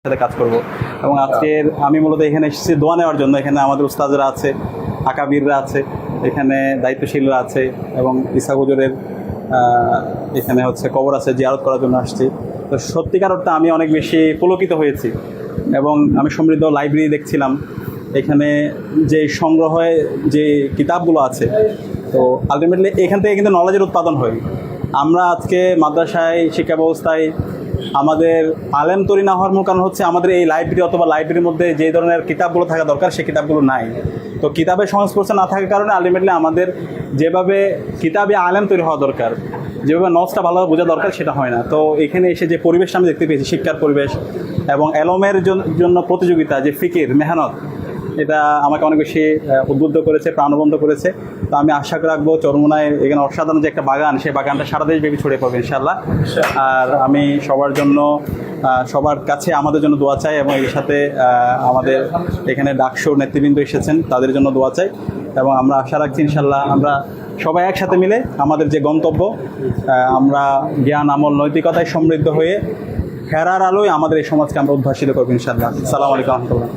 সাথে কাজ করব। এবং আজকের আমি মূলত এখানে এসেছি দোয়া নেওয়ার জন্য। এখানে আমাদের উস্তাদরা আছে, আকাবিররা আছে, এখানে দায়িত্বশীলরা আছে এবং ইসা হুজুরের এখানে হচ্ছে কবর আছে, জিয়ারত করার জন্য আসছি। তো সত্যিকার অর্থে আমি অনেক বেশি পুলকিত হয়েছি এবং আমি সমৃদ্ধ লাইব্রেরি দেখছিলাম। এখানে যে সংগ্রহে যে কিতাবগুলো আছে, তো আলটিমেটলি এখান থেকে কিন্তু নলেজের উৎপাদন হয়। আমরা আজকে মাদ্রাসায় শিক্ষা ব্যবস্থায় আমাদের আলেম তৈরি না হওয়ার মূল কারণ হচ্ছে আমাদের এই লাইব্রেরি অথবা লাইব্রেরির মধ্যে যে ধরনের কিতাবগুলো থাকা দরকার সেই কিতাবগুলো নাই। তো কিতাবের সংস্পর্শে না থাকার কারণে আলটিমেটলি আমাদের যেভাবে কিতাবে আলেম তৈরি হওয়া দরকার, যেভাবে নজটা ভালোভাবে বোঝা দরকার, সেটা হয় না। তো এখানে এসে যে পরিবেশটা আমি দেখতে পেয়েছি, শিক্ষার পরিবেশ এবং এলমের জন্য প্রতিযোগিতা, যে ফিকির মেহনত, এটা আমাকে অনেক বেশি উদ্বুদ্ধ করেছে, প্রাণবন্ত করেছে। তো আমি আশা রাখবো চরমোনায় এখানে অসাধারণ যে একটা বাগান, সেই বাগানটা সারা দেশব্যাপী ছড়িয়ে পড়বে ইনশাআল্লাহ। আর আমি সবার জন্য, সবার কাছে আমাদের জন্য দোয়া চাই এবং এর সাথে আমাদের এখানে ডাকসুর নেতৃবৃন্দ এসেছেন, তাদের জন্য দোয়া চাই। এবং আমরা আশা রাখছি ইনশাআল্লাহ আমরা সবাই একসাথে মিলে আমাদের যে গন্তব্য, আমরা জ্ঞান, আমল, নৈতিকতায় সমৃদ্ধ হয়ে ফেরার আলোয় আমাদের এই সমাজকে আমরা উদ্ভাসিত করবো ইনশাআল্লাহ। আসসালামু আলাইকুম রহমতুল্লাহ।